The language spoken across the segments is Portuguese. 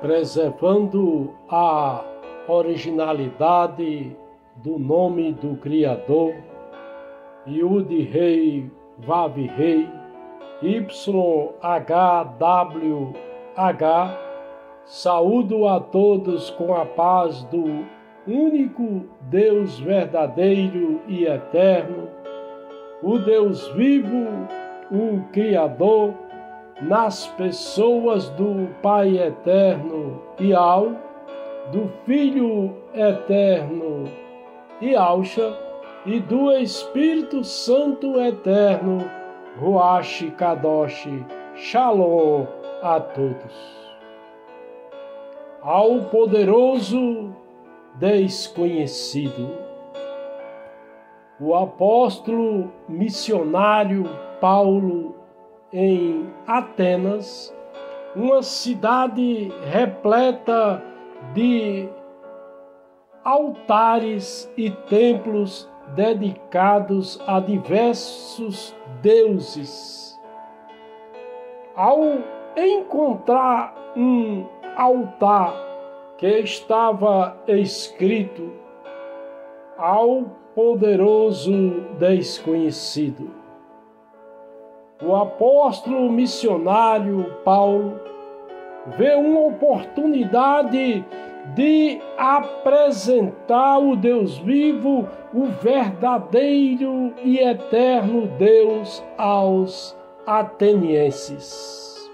preservando a originalidade do nome do Criador, Yud Rei, Vav Rei, YHWH, saúdo a todos com a paz do único Deus verdadeiro e eterno, o Deus vivo, o Criador, nas pessoas do Pai eterno Ial, do Filho eterno Ialcha e do Espírito Santo eterno Ruach Kadosh. Shalom a todos. Ao poderoso desconhecido, o apóstolo missionário Paulo, em Atenas, uma cidade repleta de altares e templos dedicados a diversos deuses. Ao encontrar um altar que estava escrito ao poderoso desconhecido, o apóstolo missionário Paulo vê uma oportunidade de apresentar o Deus vivo, o verdadeiro e eterno Deus aos atenienses.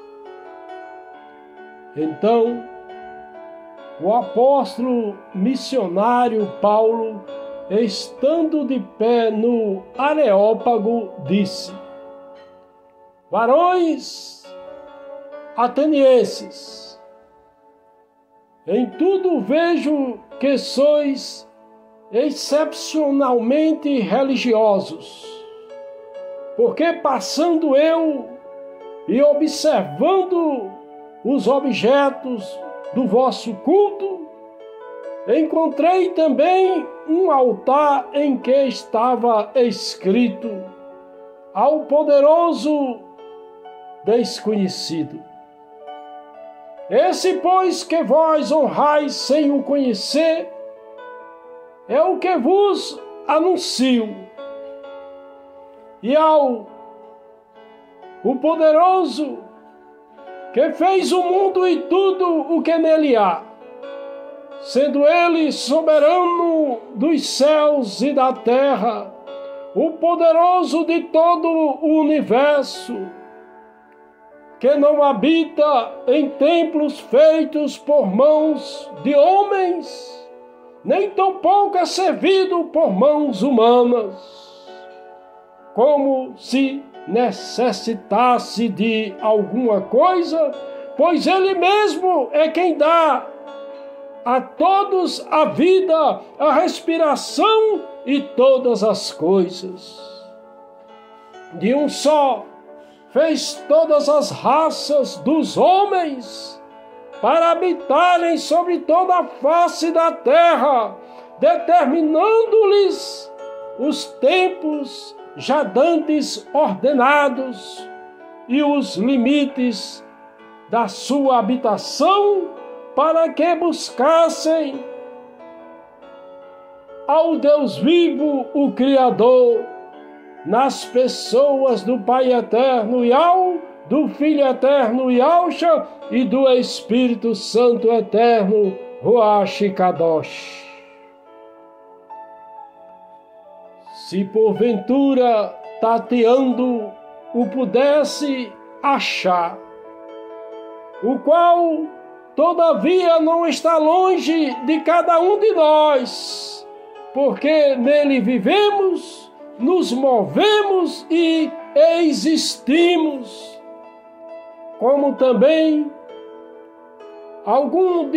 Então, o apóstolo missionário Paulo, estando de pé no Areópago, disse: varões atenienses, em tudo vejo que sois excepcionalmente religiosos, porque passando eu e observando os objetos do vosso culto, encontrei também um altar em que estava escrito ao poderoso desconhecido. Esse, pois, que vós honrais sem o conhecer, é o que vos anuncio. E ao o poderoso que fez o mundo e tudo o que nele há, sendo ele soberano dos céus e da terra, o poderoso de todo o universo, que não habita em templos feitos por mãos de homens, nem tampouco é servido por mãos humanas, como se necessitasse de alguma coisa, pois ele mesmo é quem dá a todos a vida, a respiração e todas as coisas. De um só fez todas as raças dos homens para habitarem sobre toda a face da terra, determinando-lhes os tempos já dantes ordenados e os limites da sua habitação, para que buscassem ao Deus vivo, o Criador, nas pessoas do Pai eterno Ial, do Filho eterno Ialcha e do Espírito Santo eterno Ruach Kadosh. Se porventura tateando o pudesse achar, o qual todavia não está longe de cada um de nós, porque nele vivemos, nos movemos e existimos, como também alguns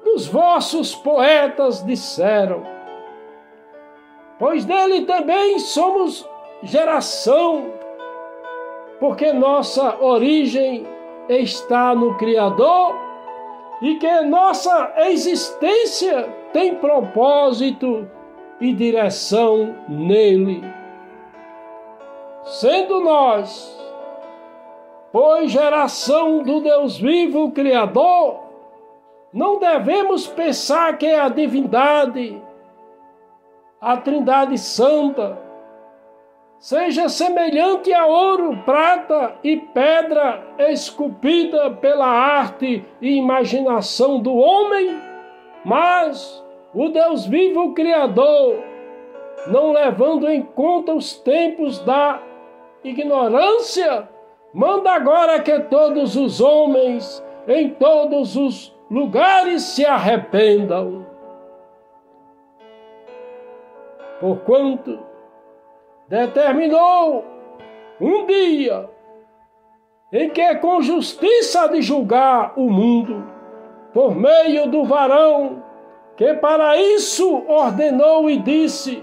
dos vossos poetas disseram, pois dele também somos geração, porque nossa origem está no Criador e que nossa existência tem propósito e direção nele. Sendo nós, pois geração do Deus vivo, Criador, não devemos pensar que a divindade, a Trindade Santa, seja semelhante a ouro, prata e pedra esculpida pela arte e imaginação do homem, mas o Deus vivo Criador, não levando em conta os tempos da ignorância, manda agora que todos os homens, em todos os lugares, se arrependam. Porquanto determinou um dia em que com justiça de julgar o mundo, por meio do varão, que para isso ordenou e disse,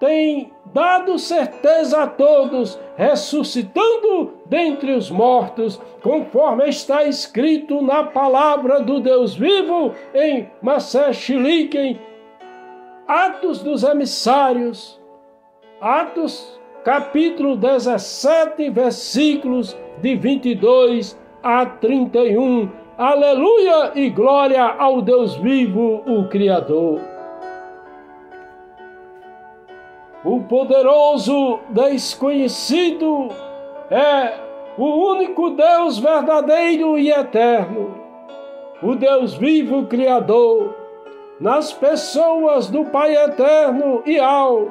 tem dado certeza a todos, ressuscitando dentre os mortos, conforme está escrito na palavra do Deus vivo, em Massechilique, Atos dos Emissários, Atos capítulo 17, versículos de 22 a 31. Aleluia e glória ao Deus vivo, o Criador. O poderoso desconhecido é o único Deus verdadeiro e eterno, o Deus vivo Criador, nas pessoas do Pai eterno e ao,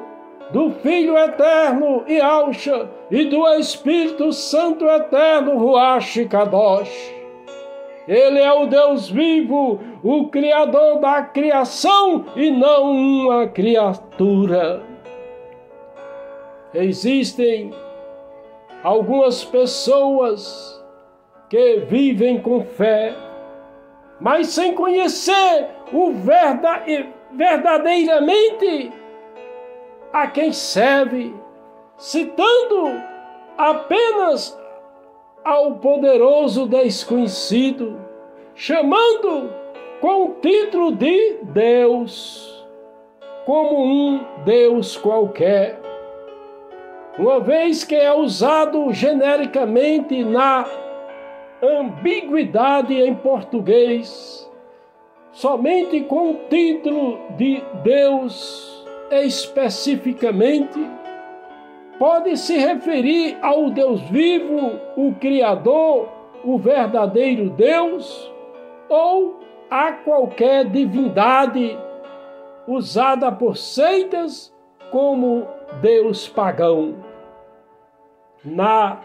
do Filho eterno e Alcha, e do Espírito Santo eterno, Ruach Kadosh. Ele é o Deus vivo, o Criador da criação e não uma criatura. Existem algumas pessoas que vivem com fé, mas sem conhecer o verdadeiramente a quem serve, citando apenas ao poderoso desconhecido, chamando com o título de Deus, como um Deus qualquer. Uma vez que é usado genericamente na ambiguidade em português, somente com o título de Deus especificamente, pode se referir ao Deus vivo, o Criador, o verdadeiro Deus, ou a qualquer divindade usada por seitas como Deus pagão. Na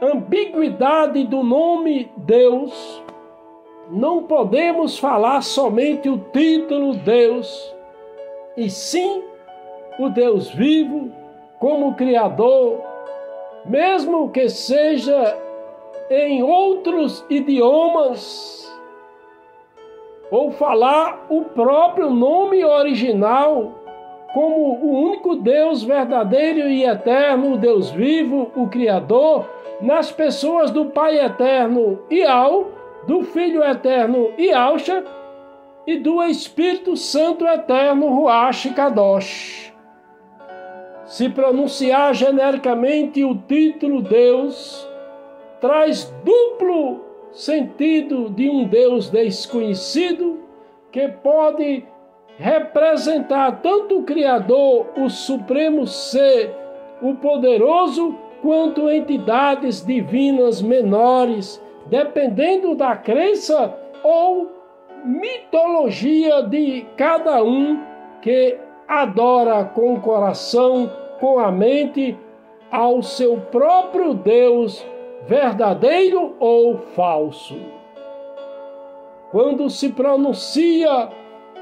ambiguidade do nome Deus, não podemos falar somente o título Deus, e sim o Deus vivo como Criador, mesmo que seja em outros idiomas, ou falar o próprio nome original como o único Deus verdadeiro e eterno, o Deus vivo, o Criador, nas pessoas do Pai eterno Ial, do Filho eterno Ialcha e do Espírito Santo eterno Ruach Kadosh. Se pronunciar genericamente o título Deus, traz duplo sentido de um Deus desconhecido que pode representar tanto o Criador, o Supremo Ser, o Poderoso, quanto entidades divinas menores, dependendo da crença ou mitologia de cada um que adora com o coração, com a mente, ao seu próprio Deus, verdadeiro ou falso. Quando se pronuncia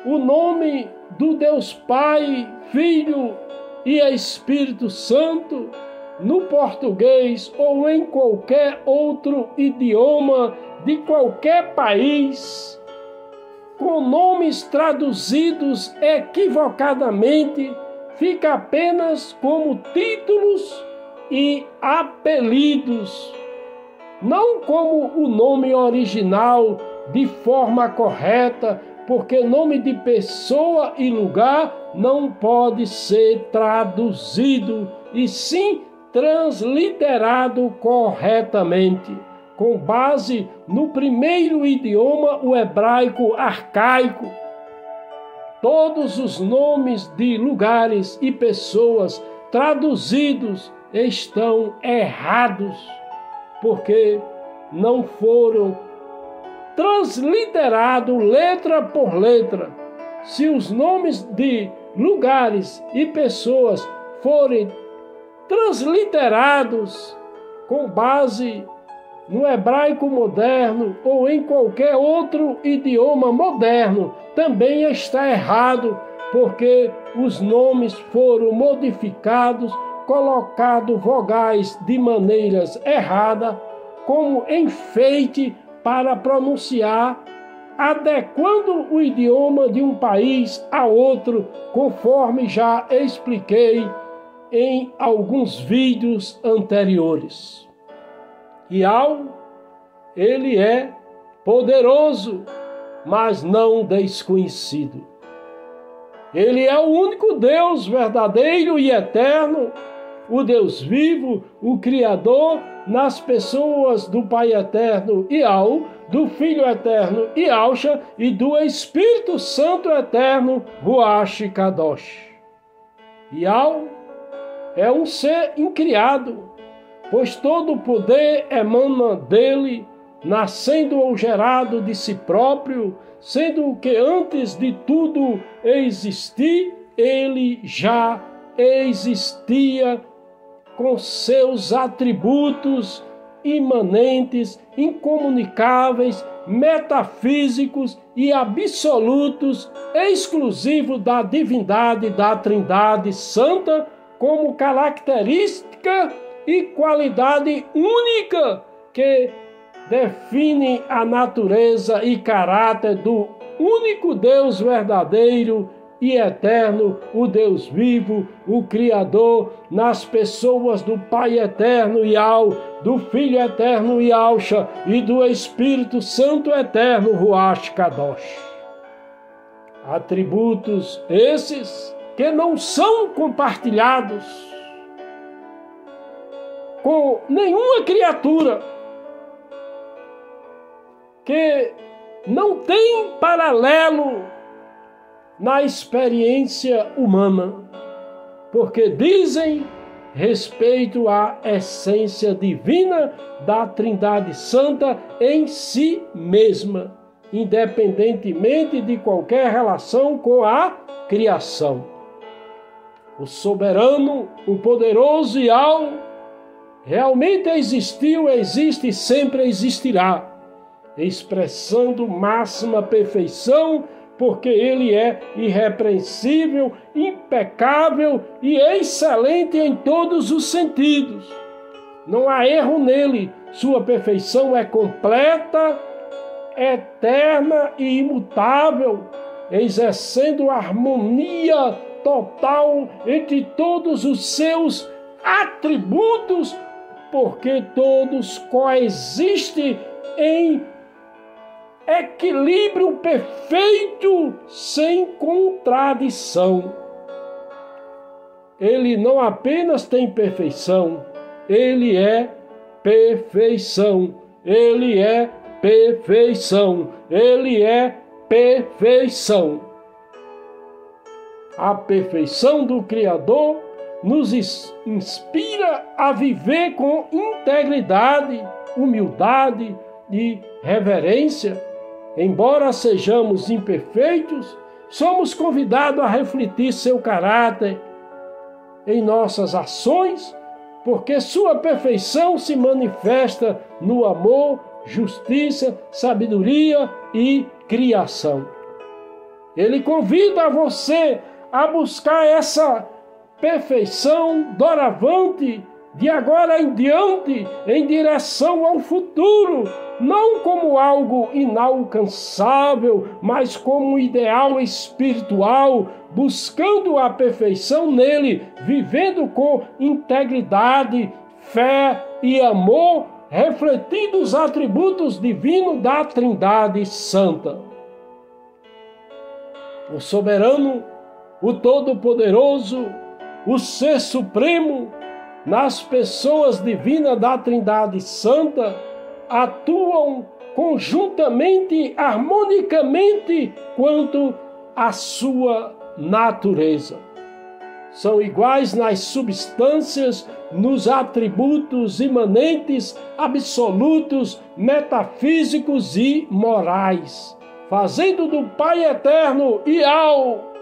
o nome do Deus Pai, Filho e Espírito Santo, no português ou em qualquer outro idioma de qualquer país, com nomes traduzidos equivocadamente, fica apenas como títulos e apelidos, não como o nome original de forma correta, porque nome de pessoa e lugar não pode ser traduzido, e sim transliterado corretamente. com base no primeiro idioma, o hebraico arcaico. Todos os nomes de lugares e pessoas traduzidos estão errados, porque não foram transliterados letra por letra. Se os nomes de lugares e pessoas forem transliterados com base no hebraico moderno ou em qualquer outro idioma moderno, também está errado, porque os nomes foram modificados, colocado vogais de maneiras erradas, como enfeite para pronunciar, adequando o idioma de um país a outro, conforme já expliquei em alguns vídeos anteriores. Yahweh, ele é poderoso, mas não desconhecido. Ele é o único Deus verdadeiro e eterno, o Deus vivo, o Criador, nas pessoas do Pai eterno Yahweh, do Filho eterno Yahushua e do Espírito Santo eterno Ruach Kadosh. Yahweh é um ser incriado, pois todo o poder emana dele, nascendo ou gerado de si próprio, sendo que antes de tudo existir, ele já existia com seus atributos imanentes, incomunicáveis, metafísicos e absolutos, exclusivos da divindade da Trindade Santa, como característica e qualidade única que define a natureza e caráter do único Deus verdadeiro e eterno, o Deus vivo, o Criador, nas pessoas do Pai eterno Yahweh, do Filho eterno Yahushua e do Espírito Santo eterno Ruach Kadosh. Atributos esses que não são compartilhados com nenhuma criatura, que não tem paralelo na experiência humana, porque dizem respeito à essência divina da Trindade Santa em si mesma, independentemente de qualquer relação com a criação. O soberano, o poderoso Yahweh realmente existiu, existe e sempre existirá, expressando máxima perfeição, porque ele é irrepreensível, impecável e excelente em todos os sentidos. Não há erro nele, sua perfeição é completa, eterna e imutável, exercendo harmonia total entre todos os seus atributos, porque todos coexistem em equilíbrio perfeito, sem contradição. Ele não apenas tem perfeição, ele é perfeição, ele é perfeição, ele é perfeição. A perfeição do Criador nos inspira a viver com integridade, humildade e reverência. Embora sejamos imperfeitos, somos convidados a refletir seu caráter em nossas ações, porque sua perfeição se manifesta no amor, justiça, sabedoria e criação. Ele convida você a buscar essa perfeição doravante, de agora em diante, em direção ao futuro, não como algo inalcançável, mas como um ideal espiritual, buscando a perfeição nele, vivendo com integridade, fé e amor, refletindo os atributos divinos da Trindade Santa. O soberano, o todo-poderoso, o Ser Supremo, nas pessoas divinas da Trindade Santa, atuam conjuntamente, harmonicamente quanto à sua natureza. São iguais nas substâncias, nos atributos imanentes, absolutos, metafísicos e morais, fazendo do Pai eterno e ao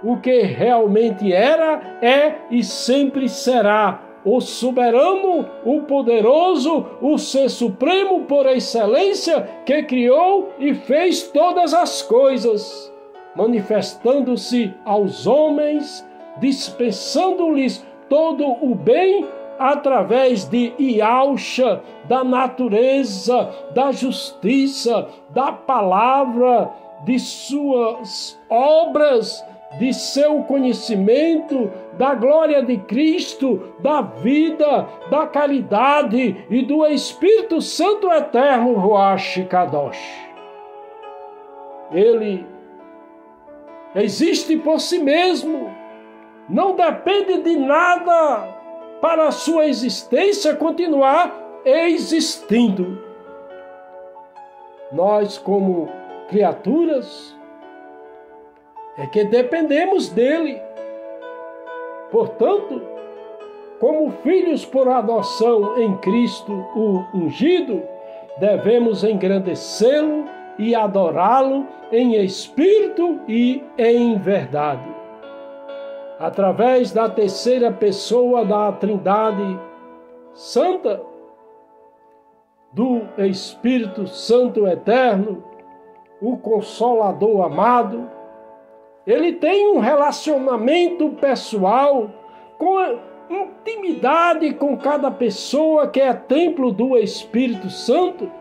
o que realmente era, é e sempre será, o soberano, o poderoso, o Ser Supremo por excelência, que criou e fez todas as coisas, manifestando-se aos homens, dispensando-lhes todo o bem através de Yahshua, da natureza, da justiça, da palavra, de suas obras, de seu conhecimento, da glória de Cristo, da vida, da caridade e do Espírito Santo Eterno, Ruach Kadosh. Ele existe por si mesmo, não depende de nada para a sua existência continuar existindo. Nós, como criaturas, é que dependemos dele. Portanto, como filhos por adoção em Cristo, o ungido, devemos engrandecê-lo e adorá-lo em espírito e em verdade. Através da terceira pessoa da Trindade Santa, do Espírito Santo Eterno, o Consolador amado, ele tem um relacionamento pessoal, com intimidade com cada pessoa que é templo do Espírito Santo,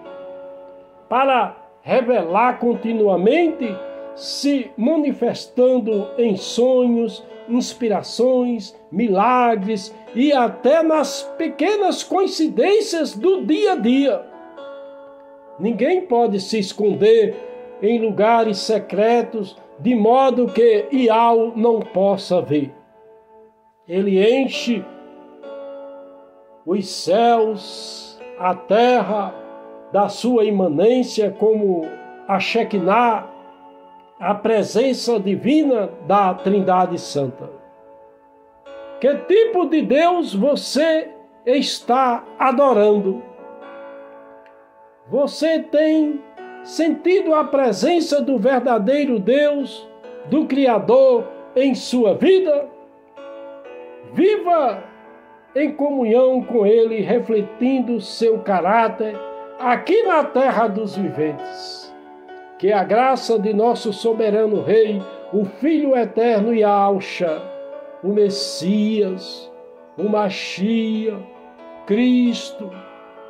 para revelar continuamente, se manifestando em sonhos, inspirações, milagres e até nas pequenas coincidências do dia a dia. Ninguém pode se esconder em lugares secretos, de modo que Iau não possa ver. Ele enche os céus, a terra, da sua imanência, como a Shekinah, a presença divina da Trindade Santa. Que tipo de Deus você está adorando? Você tem sentido a presença do verdadeiro Deus, do Criador em sua vida? Viva em comunhão com Ele, refletindo seu caráter aqui na terra dos viventes. Que a graça de nosso soberano Rei, o Filho eterno Yahshua, o Messias, o Machia, Cristo,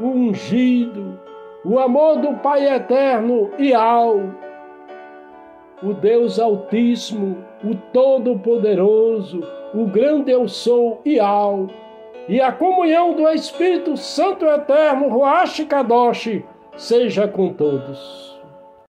o ungido, o amor do Pai eterno Iau, o Deus Altíssimo, o Todo-Poderoso, o grande Eu Sou Iau, e a comunhão do Espírito Santo Eterno, Ruach Kadosh, seja com todos.